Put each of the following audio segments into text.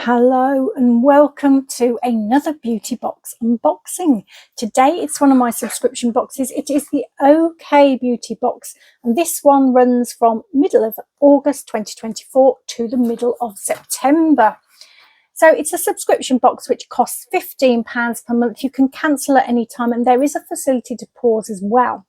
Hello and welcome to another beauty box unboxing. Today it's one of my subscription boxes. It is the OK Beauty box, and this one runs from middle of August 2024 to the middle of September. So it's a subscription box which costs £15 per month. You can cancel at any time, and there is a facility to pause as well.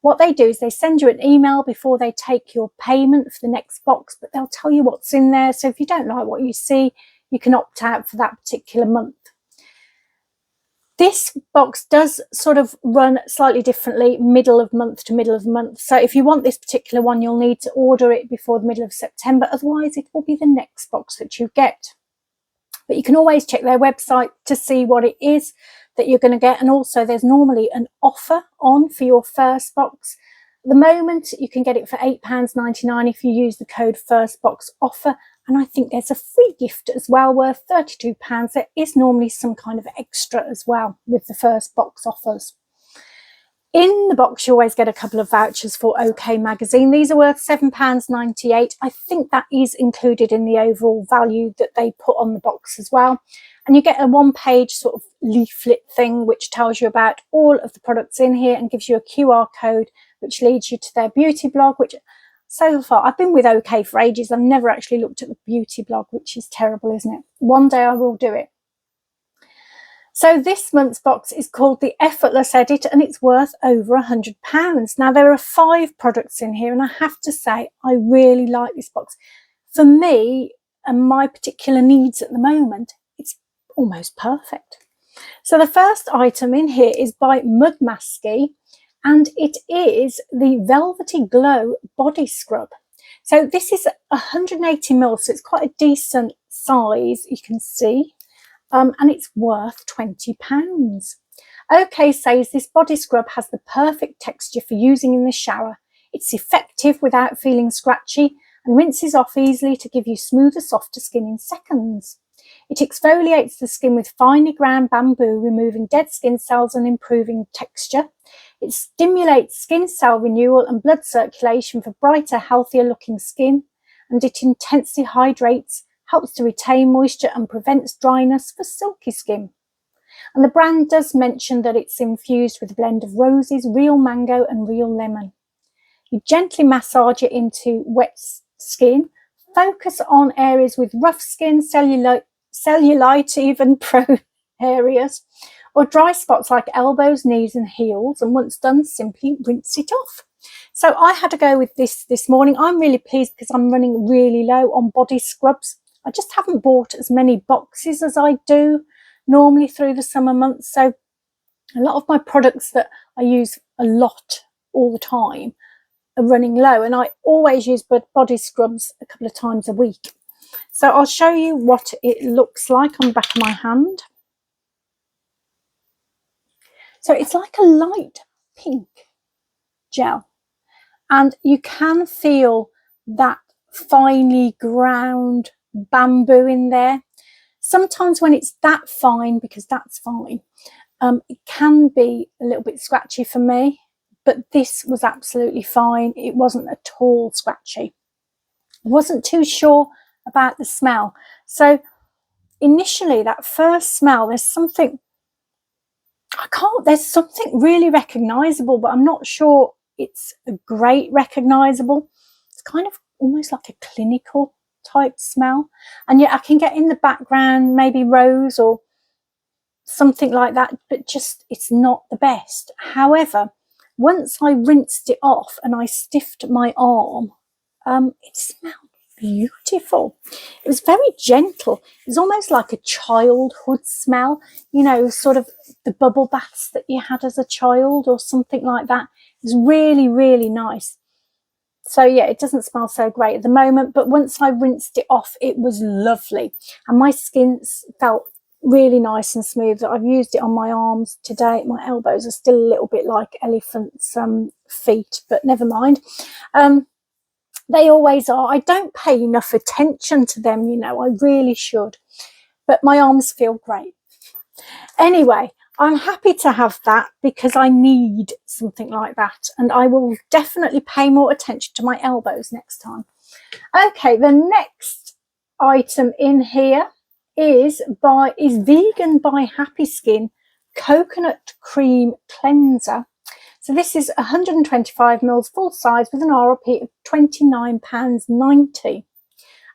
What they do is they send you an email before they take your payment for the next box, but they'll tell you what's in there. So if you don't like what you see, you can opt out for that particular month. This box does sort of run slightly differently, middle of month to middle of month. So if you want this particular one, you'll need to order it before the middle of September. Otherwise, it will be the next box that you get. But you can always check their website to see what it is that you're going to get. And also there's normally an offer on for your first box. At the moment, you can get it for £8.99 if you use the code FirstBoxOffer. And I think there's a free gift as well worth £32. There is normally some kind of extra as well with the first box offers. In the box, you always get a couple of vouchers for OK magazine. These are worth £7.98. I think that is included in the overall value that they put on the box as well. And you get a one-page sort of leaflet thing which tells you about all of the products in here and gives you a QR code which leads you to their beauty blog, which so far, I've been with OK for ages. I've never actually looked at the beauty blog, which is terrible, isn't it? One day I will do it. So this month's box is called the Effortless Edit, and it's worth over £100. Now, there are 5 products in here, and I have to say, I really like this box. For me and my particular needs at the moment, it's almost perfect. So the first item in here is by Masi, and it is the Velvety Glow Body Scrub. So this is 180ml, so it's quite a decent size, you can see, and it's worth £20. OK says this body scrub has the perfect texture for using in the shower. It's effective without feeling scratchy and rinses off easily to give you smoother, softer skin in seconds. It exfoliates the skin with finely ground bamboo, removing dead skin cells and improving texture. It stimulates skin cell renewal and blood circulation for brighter, healthier looking skin. And it intensely hydrates, helps to retain moisture and prevents dryness for silky skin. And the brand does mention that it's infused with a blend of roses, real mango and real lemon. You gently massage it into wet skin. Focus on areas with rough skin, cellulite even prone areas, or dry spots like elbows, knees and heels, and once done, simply rinse it off. So I had to go with this morning. I'm really pleased because I'm running really low on body scrubs. I just haven't bought as many boxes as I do normally through the summer months, so a lot of my products that I use a lot all the time are running low, and I always use body scrubs a couple of times a week. So I'll show you what it looks like on the back of my hand. So it's like a light pink gel, and you can feel that finely ground bamboo in there. Sometimes when it's that fine, because that's fine, it can be a little bit scratchy for me, but this was absolutely fine. It wasn't at all scratchy. I wasn't too sure about the smell. So initially, that first smell, there's something really recognizable, but I'm not sure it's a great recognizable. It's kind of almost like a clinical type smell, and yet I can get in the background maybe rose or something like that, but just it's not the best. However, once I rinsed it off and I stiffed my arm, it smelled beautiful. It was very gentle. It was almost like a childhood smell, you know, sort of the bubble baths that you had as a child or something like that. It was really, really nice. So yeah, it doesn't smell so great at the moment, but once I rinsed it off, it was lovely. And my skin felt really nice and smooth. I've used it on my arms today. My elbows are still a little bit like elephants' feet, but never mind. They always are. I don't pay enough attention to them, you know, I really should. But my arms feel great. Anyway, I'm happy to have that because I need something like that, and I will definitely pay more attention to my elbows next time. Okay, the next item in here is Vegan by Happy Skin Coconut Cream Cleanser. So this is 125 mils full size with an RRP of £29.90.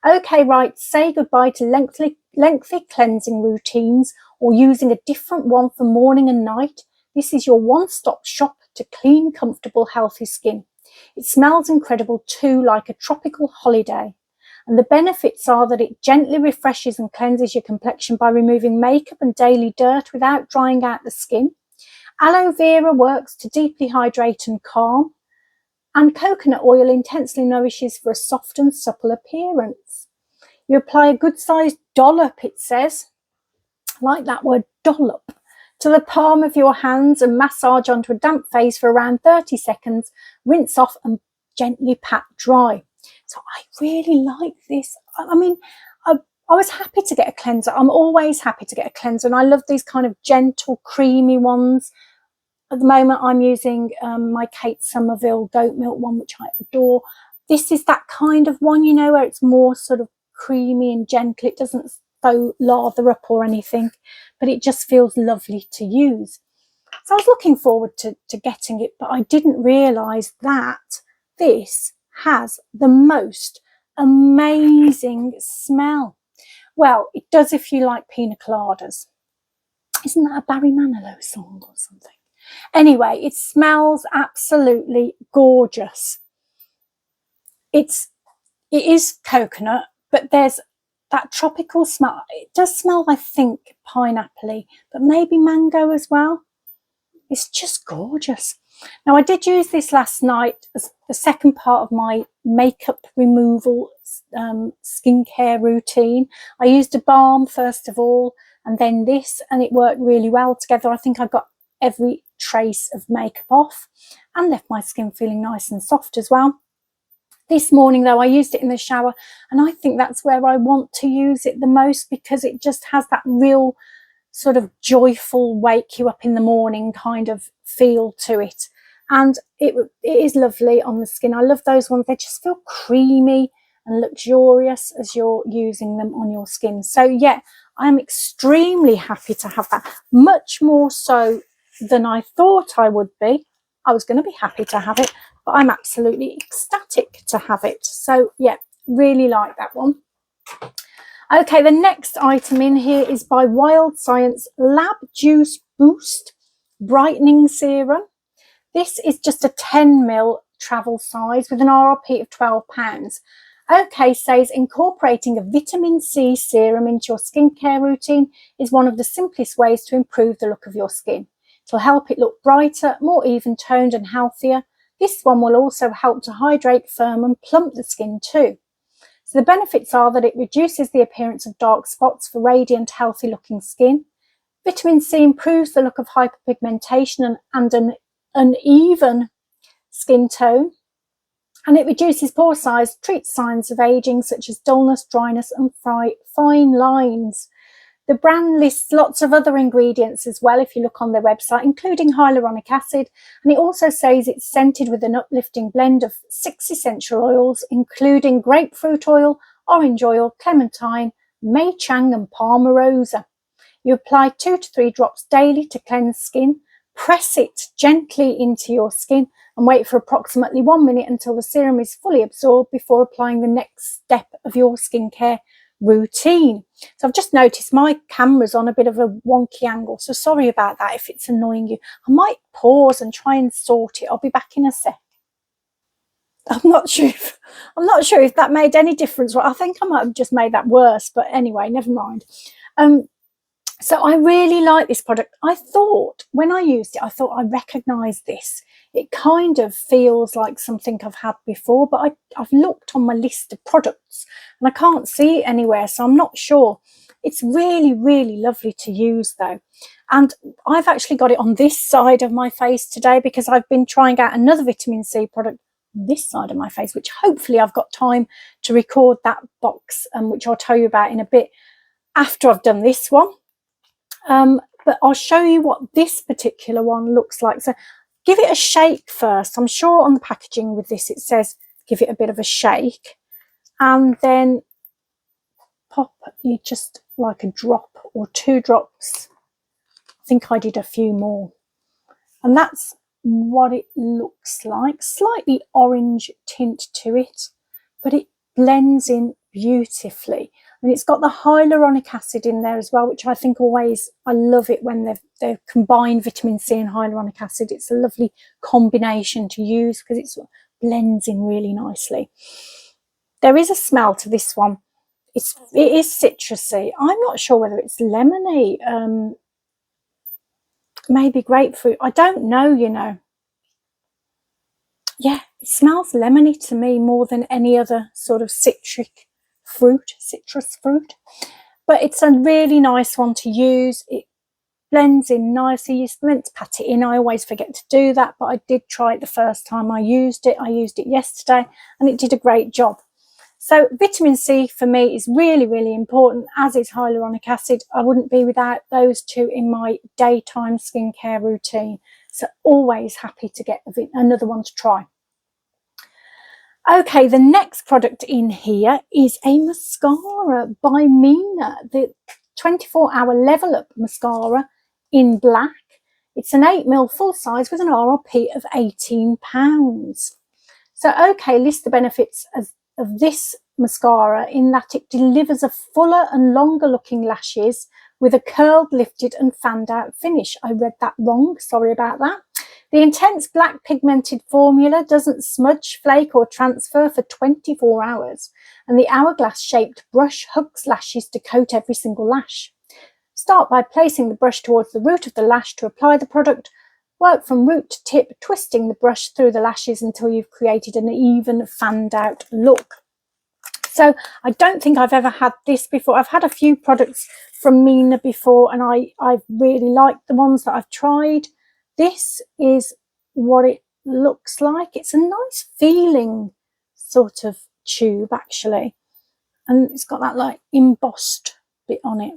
Okay, right, say goodbye to lengthy cleansing routines or using a different one for morning and night. This is your one-stop shop to clean, comfortable, healthy skin. It smells incredible too, like a tropical holiday. And the benefits are that it gently refreshes and cleanses your complexion by removing makeup and daily dirt without drying out the skin. Aloe vera works to deeply hydrate and calm. And coconut oil intensely nourishes for a soft and supple appearance. You apply a good-sized dollop, it says, I like that word, dollop, to the palm of your hands and massage onto a damp face for around 30 seconds. Rinse off and gently pat dry. So I really like this. I mean, I was happy to get a cleanser. I'm always happy to get a cleanser, and I love these kind of gentle, creamy ones. At the moment, I'm using my Kate Somerville goat milk one, which I adore. This is that kind of one, you know, where it's more sort of creamy and gentle. It doesn't so lather up or anything, but it just feels lovely to use. So I was looking forward to getting it, but I didn't realise that this has the most amazing smell. Well, it does if you like pina coladas. Isn't that a Barry Manilow song or something? Anyway, it smells absolutely gorgeous. It is coconut, but there's that tropical smell. It does smell, I think, pineapple-y, but maybe mango as well. It's just gorgeous. Now, I did use this last night as the second part of my makeup removal skincare routine. I used a balm first of all, and then this, and it worked really well together. I think I got every trace of makeup off and left my skin feeling nice and soft as well. This morning though, I used it in the shower, and I think that's where I want to use it the most, because it just has that real sort of joyful, wake you up in the morning kind of feel to it. And it is lovely on the skin. I love those ones. They just feel creamy and luxurious as you're using them on your skin. So yeah, I'm extremely happy to have that, much more so than I thought I would be. I was going to be happy to have it, but I'm absolutely ecstatic to have it. So yeah, really like that one. Okay, the next item in here is by Wild Science Lab Juice Boost Brightening Serum. This is just a 10 ml travel size with an RRP of £12. Okay, says incorporating a vitamin C serum into your skincare routine is one of the simplest ways to improve the look of your skin. It'll help it look brighter, more even toned and healthier. This one will also help to hydrate, firm and plump the skin too. So the benefits are that it reduces the appearance of dark spots for radiant, healthy looking skin. Vitamin C improves the look of hyperpigmentation and an uneven skin tone. And it reduces pore size, treats signs of aging such as dullness, dryness and fine lines. The brand lists lots of other ingredients as well if you look on their website, including hyaluronic acid. And it also says it's scented with an uplifting blend of 6 essential oils, including grapefruit oil, orange oil, clementine, Mei Chang and Palmarosa. You apply 2 to 3 drops daily to cleanse skin. Press it gently into your skin and wait for approximately 1 minute until the serum is fully absorbed before applying the next step of your skincare routine. So I've just noticed my camera's on a bit of a wonky angle, so sorry about that if it's annoying you. I might pause and try and sort it. I'll be back in a sec. I'm not sure if that made any difference. I think I might have just made that worse, but anyway, never mind. So I really like this product. I thought when I used it, I thought I recognised this. It kind of feels like something I've had before, but I've looked on my list of products and I can't see it anywhere, so I'm not sure. It's really, really lovely to use though. And I've actually got it on this side of my face today because I've been trying out another vitamin C product on this side of my face, which hopefully I've got time to record that box, which I'll tell you about in a bit after I've done this one. But I'll show you what this particular one looks like. So give it a shake first. I'm sure on the packaging with this it says give it a bit of a shake and then pop you just like a drop or 2 drops. I think I did a few more. And that's what it looks like. Slightly orange tint to it, but it blends in beautifully. And it's got the hyaluronic acid in there as well, which I think always, I love it when they've combined vitamin C and hyaluronic acid. It's a lovely combination to use because it blends in really nicely. There is a smell to this one. It is citrusy. I'm not sure whether it's lemony, maybe grapefruit. I don't know, you know. Yeah, it smells lemony to me more than any other sort of citrus fruit. But it's a really nice one to use. It blends in nicely. You're meant to pat it in. I always forget to do that, but I did try it the first time I used it. I used it yesterday and it did a great job. So vitamin C for me is really, really important, as is hyaluronic acid. I wouldn't be without those two in my daytime skincare routine. So always happy to get another one to try. Okay, the next product in here is a mascara by Mina, the 24-hour Level Up mascara in black. It's an 8ml full size with an RRP of £18. So, okay, list the benefits of this mascara in that it delivers a fuller and longer looking lashes with a curled, lifted and fanned out finish. I read that wrong, sorry about that. The intense black pigmented formula doesn't smudge, flake or transfer for 24 hours, and the hourglass shaped brush hugs lashes to coat every single lash. Start by placing the brush towards the root of the lash to apply the product. Work from root to tip, twisting the brush through the lashes until you've created an even fanned out look. So I don't think I've ever had this before. I've had a few products from Mina before and I've really liked the ones that I've tried. This is what it looks like. It's a nice feeling sort of tube actually. And it's got that like embossed bit on it.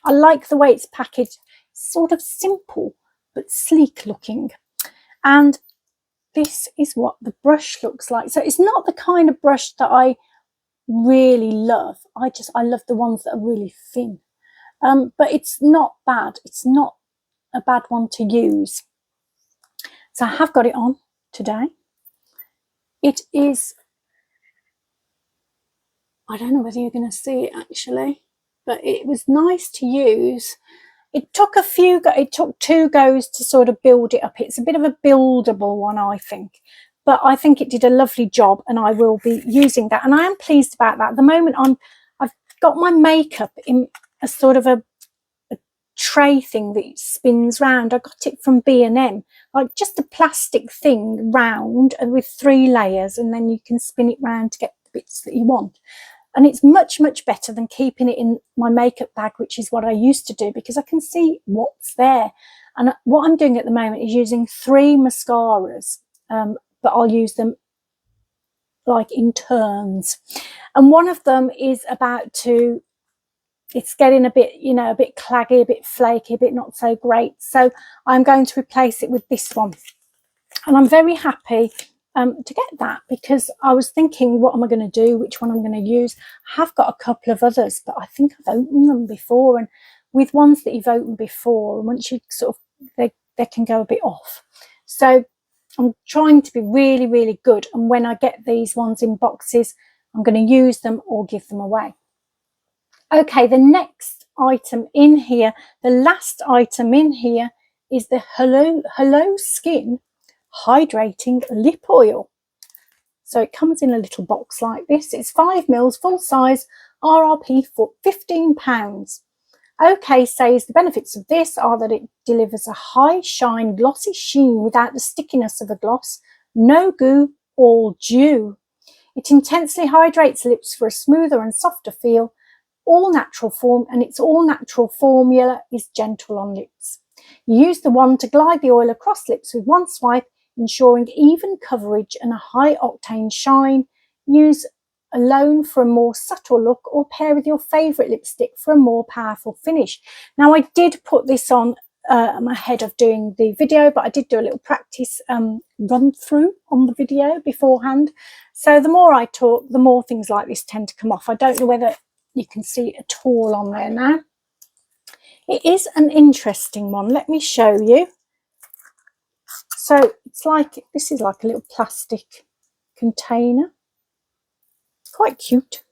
I like the way it's packaged. It's sort of simple but sleek looking. And this is what the brush looks like. So it's not the kind of brush that I really love. I love the ones that are really thin. But it's not bad. It's not a bad one to use. So I have got it on today. It is, I don't know whether you're going to see it actually, but it was nice to use. It took 2 goes to sort of build it up. It's a bit of a buildable one, I think. But I think it did a lovely job and I will be using that. And I am pleased about that. At the moment, I've got my makeup in a sort of a tray thing that spins round. I got it from B&M, like just a plastic thing round and with 3 layers, and then you can spin it round to get the bits that you want. And it's much, much better than keeping it in my makeup bag, which is what I used to do, because I can see what's there. And what I'm doing at the moment is using 3 mascaras, but I'll use them like in turns. And one of them is about to, it's getting a bit, you know, a bit claggy, a bit flaky, a bit not so great. So I'm going to replace it with this one. And I'm very happy to get that, because I was thinking, what am I going to do? Which one I'm going to use? I have got a couple of others, but I think I've opened them before. And with ones that you've opened before, once you sort of, they can go a bit off. So I'm trying to be really, really good. And when I get these ones in boxes, I'm going to use them or give them away. Okay, the next item in here, the last item in here, is the Hello Skin Hydrating Lip Oil. So it comes in a little box like this. It's 5 mils, full size, RRP for £15. OK says the benefits of this are that it delivers a high shine glossy sheen without the stickiness of a gloss, no goo, all dew. It intensely hydrates lips for a smoother and softer feel, all natural form, and its all natural formula is gentle on lips. You use the wand to glide the oil across lips with one swipe, ensuring even coverage and a high octane shine. Use alone for a more subtle look, or pair with your favourite lipstick for a more powerful finish. Now, I did put this on ahead of doing the video, but I did do a little practice run through on the video beforehand. So the more I talk, the more things like this tend to come off. I don't know whether you can see it all on there now. It is an interesting one. Let me show you. So it's like, this is like a little plastic container. Quite cute.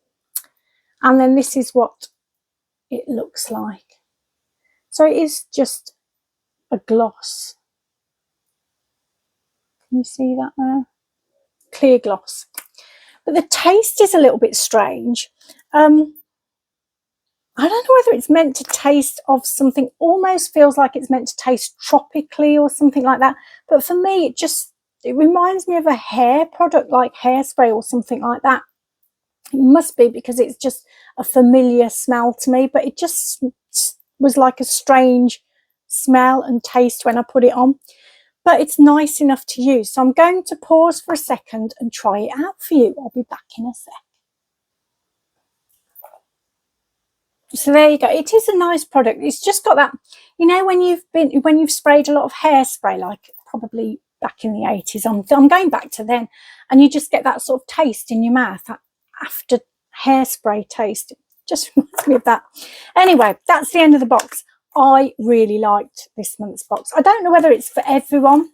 And then this is what it looks like. So it is just a gloss. Can you see that there? Clear gloss. But the taste is a little bit strange. I don't know whether it's meant to taste of something, almost feels like it's meant to taste tropically or something like that. But for me, it reminds me of a hair product, like hairspray or something like that. It must be because it's just a familiar smell to me, but it just was like a strange smell and taste when I put it on. But it's nice enough to use. So I'm going to pause for a second and try it out for you. I'll be back in a sec. So there you go. It is a nice product. It's just got that, you know, when you've sprayed a lot of hairspray, like probably back in the 80s, I'm going back to then, and you just get that sort of taste in your mouth, that after hairspray taste. It just reminds me of that. Anyway, that's the end of the box. I really liked this month's box. I don't know whether it's for everyone,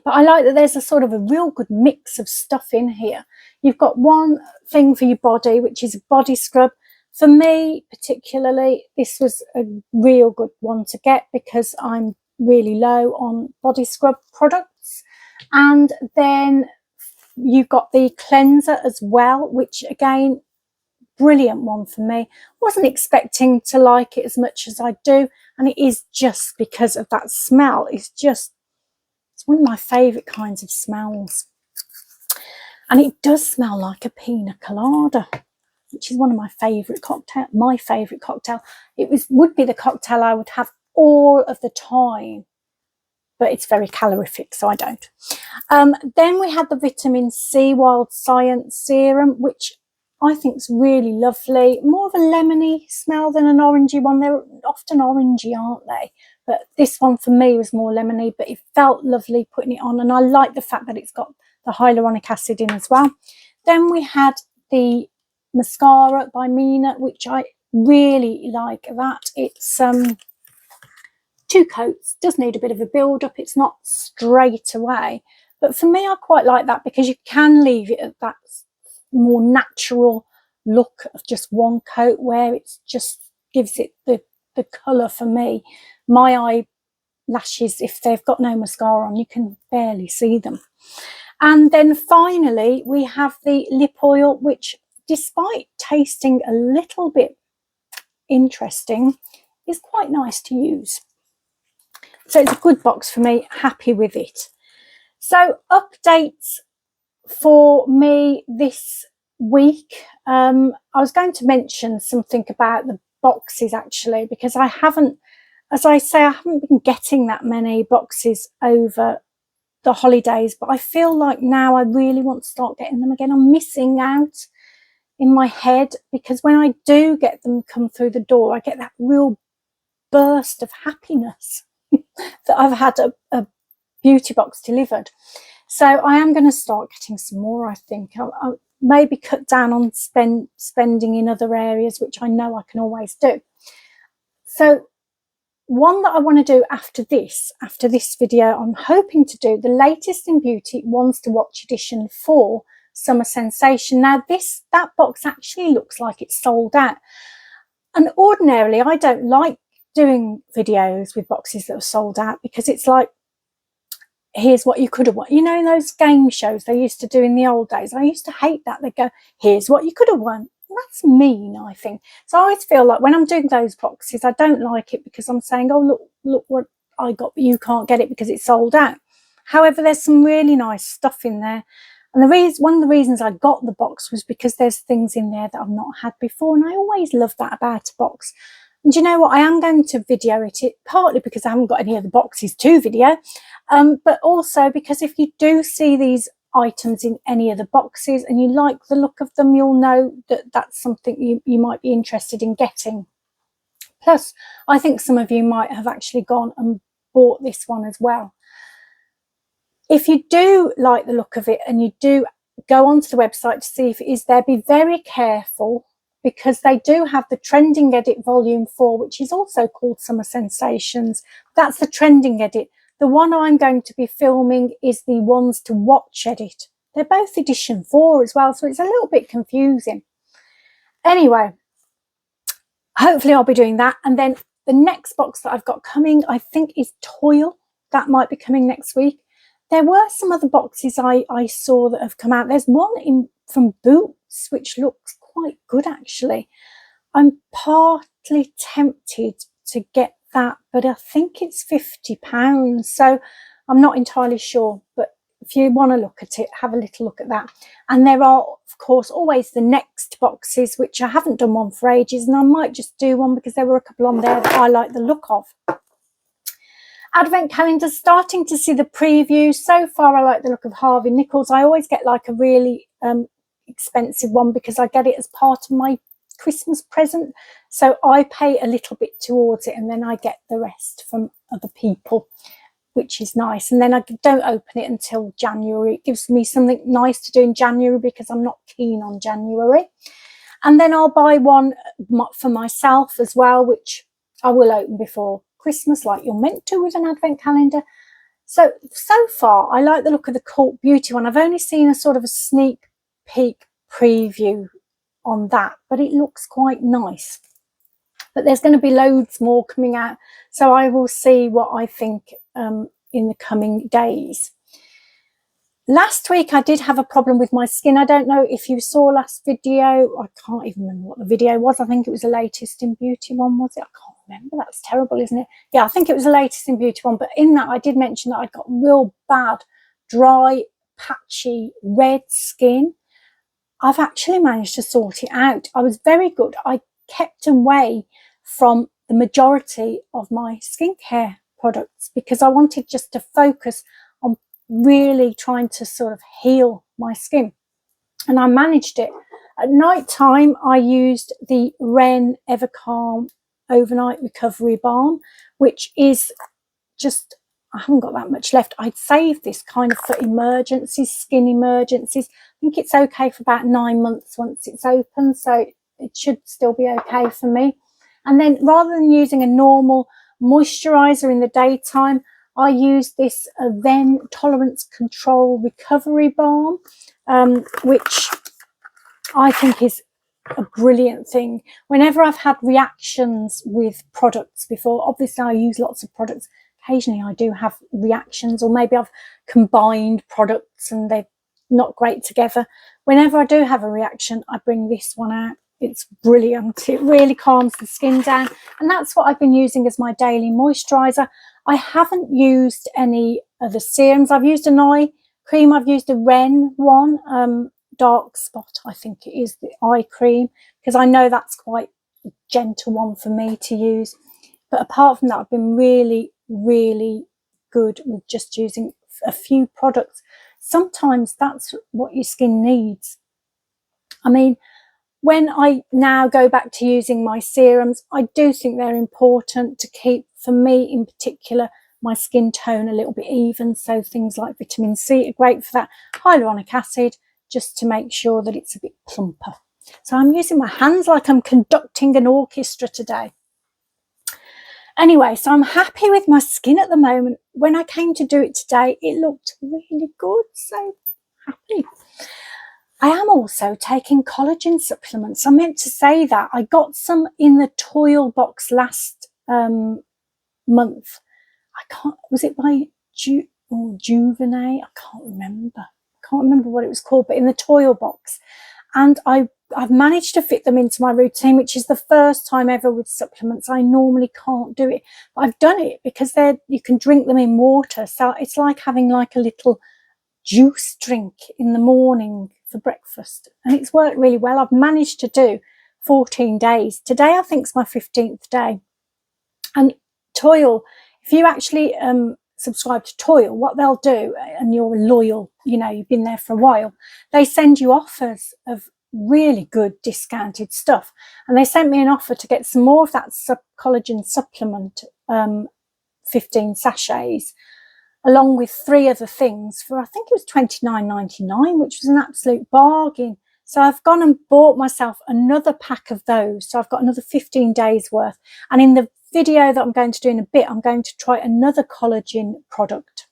but I like that there's a sort of a real good mix of stuff in here. You've got one thing for your body, which is a body scrub. For me, particularly, this was a real good one to get because I'm really low on body scrub products. And then you've got the cleanser as well, which again, brilliant one for me. Wasn't expecting to like it as much as I do, and it is just because of that smell. It's one of my favorite kinds of smells, and it does smell like a pina colada, which is one of my favorite cocktail. It would be the cocktail I would have all of the time, but it's very calorific, so I don't. Then we had the vitamin C Wild Science serum, which I think is really lovely. More of a lemony smell than an orangey one. They're often orangey, aren't they? But this one for me was more lemony, but it felt lovely putting it on. And I like the fact that it's got the hyaluronic acid in as well. Then we had the mascara by Mina, which I really like that. It's 2 coats, does need a bit of a build up. It's not straight away. But for me, I quite like that because you can leave it at that more natural look of just one coat, where it just gives it the colour for me. My eyelashes, if they've got no mascara on, you can barely see them. And then finally we have the lip oil, which despite tasting a little bit interesting, is quite nice to use. So it's a good box for me, happy with it. So updates for me this week. I was going to mention something about the boxes actually, because I haven't, as I say, I haven't been getting that many boxes over the holidays, but I feel like now I really want to start getting them again. I'm missing out in my head, because when I do get them come through the door, I get that real burst of happiness that I've had a beauty box delivered. So I am going to start getting some more, I think. I'll maybe cut down on spending in other areas, which I know I can always do. So one that I want to do after this video, I'm hoping to do the latest in beauty Ones to Watch edition for Summer Sensation. Now that box actually looks like it's sold out. And ordinarily I don't like doing videos with boxes that are sold out, because it's like, here's what you could have won. You know, in those game shows they used to do in the old days, I used to hate that. They go, here's what you could have won. That's mean, I think. So I always feel like when I'm doing those boxes, I don't like it because I'm saying, oh, look what I got, but you can't get it because it's sold out. However, there's some really nice stuff in there. And one of the reasons I got the box was because there's things in there that I've not had before. And I always love that about a box. And you know what? I am going to video it, partly because I haven't got any other boxes to video, but also because if you do see these items in any of the boxes and you like the look of them, you'll know that that's something you might be interested in getting. Plus, I think some of you might have actually gone and bought this one as well. If you do like the look of it and you do go onto the website to see if it is there, be very careful because they do have the Trending Edit Volume 4, which is also called Summer Sensations. That's the Trending Edit. The one I'm going to be filming is the Ones to Watch Edit. They're both edition 4 as well, so it's a little bit confusing. Anyway, hopefully I'll be doing that. And then the next box that I've got coming, I think, is Toil. That might be coming next week. There were some other boxes I saw that have come out. There's one from Boots, which looks quite good, actually. I'm partly tempted to get that, but I think it's £50, so I'm not entirely sure. But if you want to look at it, have a little look at that. And there are, of course, always the Next boxes, which I haven't done one for ages, and I might just do one because there were a couple on there that I like the look of. Advent calendar, starting to see the preview. So far I like the look of Harvey Nichols. I always get like a really expensive one because I get it as part of my Christmas present, so I pay a little bit towards it and then I get the rest from other people, which is nice. And then I don't open it until January. It gives me something nice to do in January because I'm not keen on January. And then I'll buy one for myself as well, which I will open before Christmas, like you're meant to with an advent calendar. So far I like the look of the Cult Beauty one. I've only seen a sort of a sneak peek preview on that, but it looks quite nice. But there's going to be loads more coming out, so I will see what I think in the coming days. Last week I did have a problem with my skin. I don't know if you saw last video. I can't even remember what the video was. I think it was the Latest in Beauty one, was it? I can't remember. That's terrible, isn't it? Yeah, I think it was the Latest in Beauty one, but in that I did mention that I got real bad, dry, patchy, red skin. I've actually managed to sort it out. I was very good. I kept away from the majority of my skincare products because I wanted just to focus on really trying to sort of heal my skin. And I managed it. At night time, I used the Ren Evercalm Overnight Recovery Balm, which is just, I haven't got that much left. I'd saved this kind of for emergencies, skin emergencies. I think it's okay for about 9 months once it's open, so it should still be okay for me. And then rather than using a normal moisturizer in the daytime, I use this Then Tolerance Control Recovery Balm, which I think is a brilliant thing. Whenever I've had reactions with products before, obviously I use lots of products. Occasionally I do have reactions, or maybe I've combined products and they're not great together. Whenever I do have a reaction, I bring this one out. It's brilliant. It really calms the skin down, and that's what I've been using as my daily moisturizer. I haven't used any other serums. I've used an eye cream. I've used a Ren one, Dark Spot, I think it is, the eye cream, because I know that's quite a gentle one for me to use. But apart from that, I've been really, really good with just using a few products. Sometimes that's what your skin needs. I mean, when I now go back to using my serums, I do think they're important to keep, for me in particular, my skin tone a little bit even. So things like vitamin C are great for that. Hyaluronic acid, just to make sure that it's a bit plumper. So I'm using my hands like I'm conducting an orchestra today. Anyway, so I'm happy with my skin at the moment. When I came to do it today, it looked really good, so happy. I am also taking collagen supplements. I meant to say that. I got some in the Toil box last month. Was it by Juvenet? I can't remember. I can't remember what it was called, but in the Toil box. And I've managed to fit them into my routine, which is the first time ever with supplements. I normally can't do it, but I've done it because you can drink them in water. So it's like having like a little juice drink in the morning for breakfast, and it's worked really well. I've managed to do 14 days. Today I think is my 15th day. And Toil, if you actually subscribe to Toil, what they'll do, and you're loyal, you know, you've been there for a while, they send you offers of really good discounted stuff. And they sent me an offer to get some more of that collagen supplement, 15 sachets, along with 3 other things for, I think it was $29.99, which was an absolute bargain. So I've gone and bought myself another pack of those. So I've got another 15 days worth. And in the video that I'm going to do in a bit, I'm going to try another collagen product.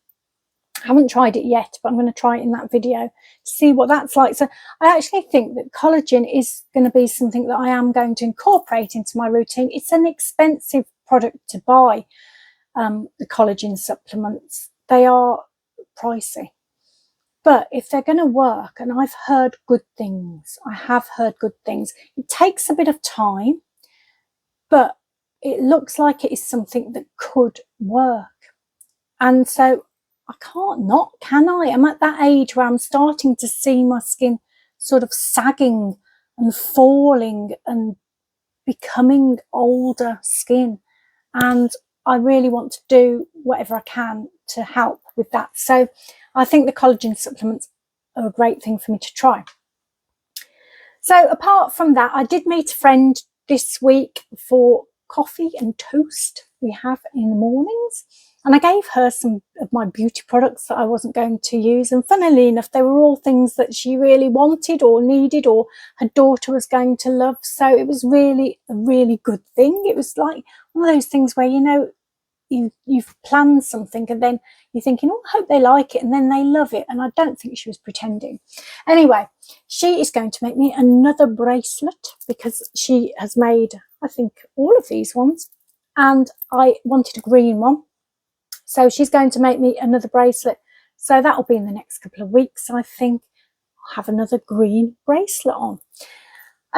I haven't tried it yet, but I'm going to try it in that video to see what that's like. So I actually think that collagen is going to be something that I am going to incorporate into my routine. It's an expensive product to buy, the collagen supplements. They are pricey. But if they're going to work, and I've heard good things, I have heard good things. It takes a bit of time, but it looks like it is something that could work. And so I can't not, can I? I'm at that age where I'm starting to see my skin sort of sagging and falling and becoming older skin. And I really want to do whatever I can to help with that. So I think the collagen supplements are a great thing for me to try. So apart from that, I did meet a friend this week for coffee and toast we have in the mornings. And I gave her some of my beauty products that I wasn't going to use. And funnily enough, they were all things that she really wanted or needed or her daughter was going to love. So it was really a really good thing. It was like one of those things where, you know, you've planned something and then you're thinking, oh, I hope they like it, and then they love it. And I don't think she was pretending. Anyway, she is going to make me another bracelet because she has made, I think, all of these ones, and I wanted a green one. So she's going to make me another bracelet. So that will be in the next couple of weeks. I think I'll have another green bracelet on.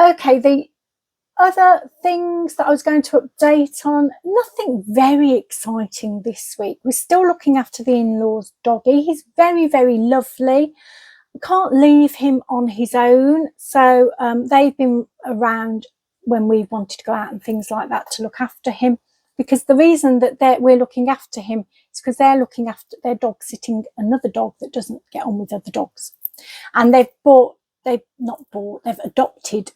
Okay, the other things that I was going to update on, nothing very exciting this week. We're still looking after the in-laws doggy. He's very, very lovely. We can't leave him on his own. So they've been around when we wanted to go out and things like that to look after him. Because the reason that we're looking after him is because they're looking after their dog sitting another dog that doesn't get on with other dogs. And they've adopted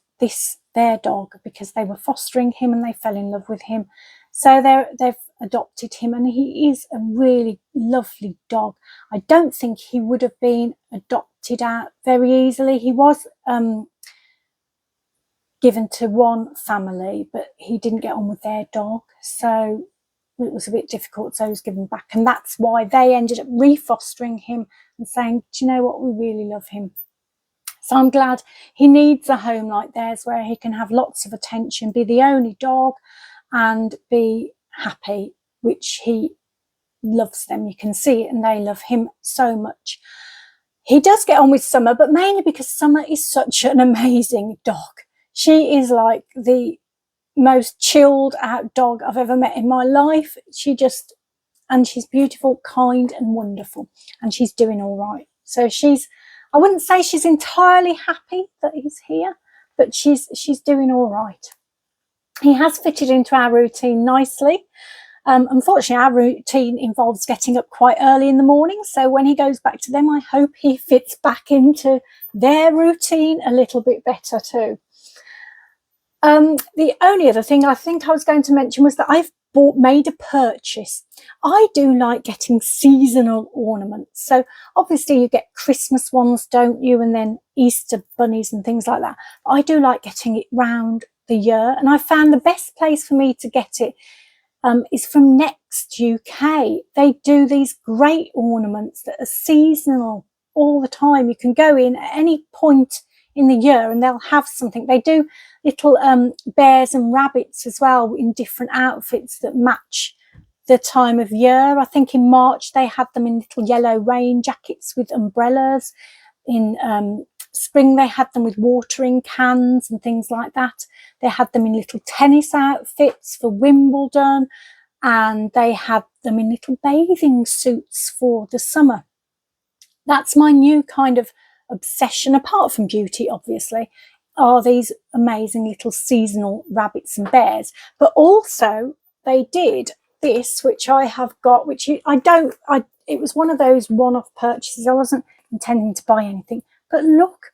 their dog because they were fostering him and they fell in love with him. So they've adopted him, and he is a really lovely dog. I don't think he would have been adopted out very easily. He was given to one family, but he didn't get on with their dog, so it was a bit difficult, so he was given back. And that's why they ended up refostering him and saying, do you know what, we really love him. So I'm glad. He needs a home like theirs where he can have lots of attention, be the only dog and be happy, which he loves them. You can see it, and they love him so much. He does get on with Summer, but mainly because Summer is such an amazing dog. She is like the most chilled out dog I've ever met in my life. And she's beautiful, kind and wonderful, and she's doing all right. So I wouldn't say she's entirely happy that he's here, but she's doing all right. He has fitted into our routine nicely. Unfortunately, our routine involves getting up quite early in the morning. So when he goes back to them, I hope he fits back into their routine a little bit better too. The only other thing I think I was going to mention was that I've made a purchase. I do like getting seasonal ornaments. So obviously you get Christmas ones, don't you? And then Easter bunnies and things like that. But I do like getting it round the year. And I found the best place for me to get it is from Next UK. They do these great ornaments that are seasonal all the time. You can go in at any point in the year and they'll have something. They do little bears and rabbits as well in different outfits that match the time of year. I think in March they had them in little yellow rain jackets with umbrellas. In spring they had them with watering cans and things like that. They had them in little tennis outfits for Wimbledon, and they had them in little bathing suits for the summer. That's my new kind of obsession, apart from beauty obviously, are these amazing little seasonal rabbits and bears. But also they did this, which I have got, which it was one of those one-off purchases. I wasn't intending to buy anything, but look,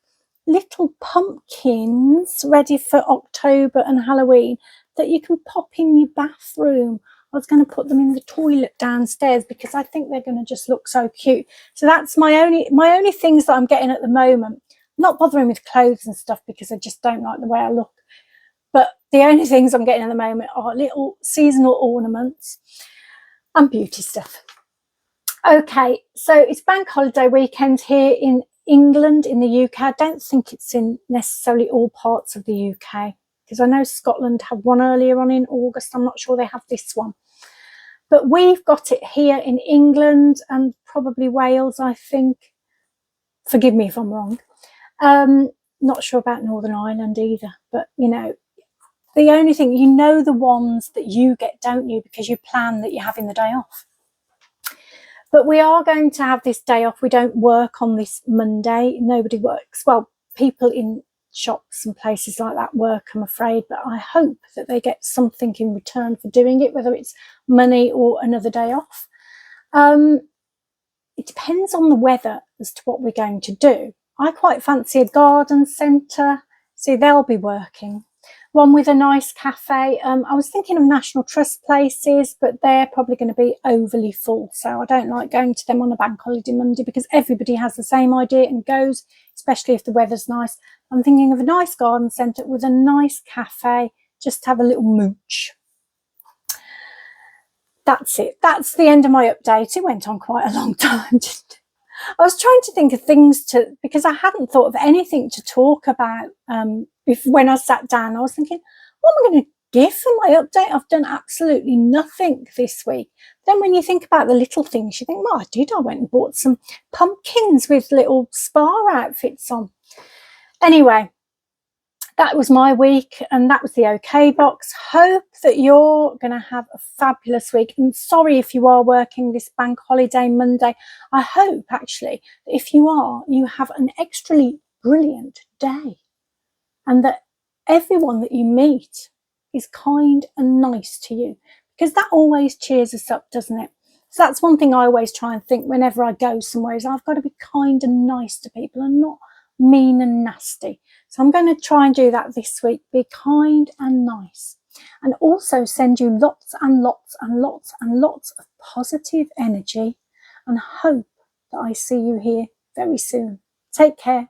little pumpkins ready for October and Halloween that you can pop in your bathroom. I was going to put them in the toilet downstairs because I think they're going to just look so cute. So that's my only things that I'm getting at the moment. not bothering with clothes and stuff because I just don't like the way I look. But the only things I'm getting at the moment are little seasonal ornaments and beauty stuff. Okay, so it's bank holiday weekend here in England, in the UK. I don't think it's in necessarily all parts of the UK, because I know Scotland had one earlier on in August. I'm not sure they have this one. But we've got it here in England and probably Wales, I think. Forgive me if I'm wrong. Not sure about Northern Ireland either. But, you know, the only thing, you know the ones that you get, don't you? Because you plan that you're having the day off. But we are going to have this day off. We don't work on this Monday. Nobody works. Well, people in shops and places like that work, I'm afraid. But I hope that they get something in return for doing it, whether it's money or another day off. It depends on the weather as to what we're going to do. I quite fancy a garden centre. See, they'll be working. One with a nice cafe. I was thinking of National Trust places, but they're probably going to be overly full. So I don't like going to them on a bank holiday Monday because everybody has the same idea and goes, especially if the weather's nice. I'm thinking of a nice garden centre with a nice cafe, just to have a little mooch. That's it. That's the end of my update. It went on quite a long time. I was trying to think of things because I hadn't thought of anything to talk about when I sat down. I was thinking, what am I going to give for my update? I've done absolutely nothing this week. Then when you think about the little things, you think, well, I went and bought some pumpkins with little spa outfits on. Anyway, that was my week, and that was the OK box. Hope that you're going to have a fabulous week. And sorry if you are working this bank holiday Monday. I hope, actually, that if you are, you have an extremely brilliant day, and that everyone that you meet is kind and nice to you, because that always cheers us up, doesn't it? So that's one thing I always try and think whenever I go somewhere, is I've got to be kind and nice to people and not mean and nasty. So I'm going to try and do that this week. Be kind and nice, and also send you lots and lots and lots and lots of positive energy, and hope that I see you here very soon. Take care.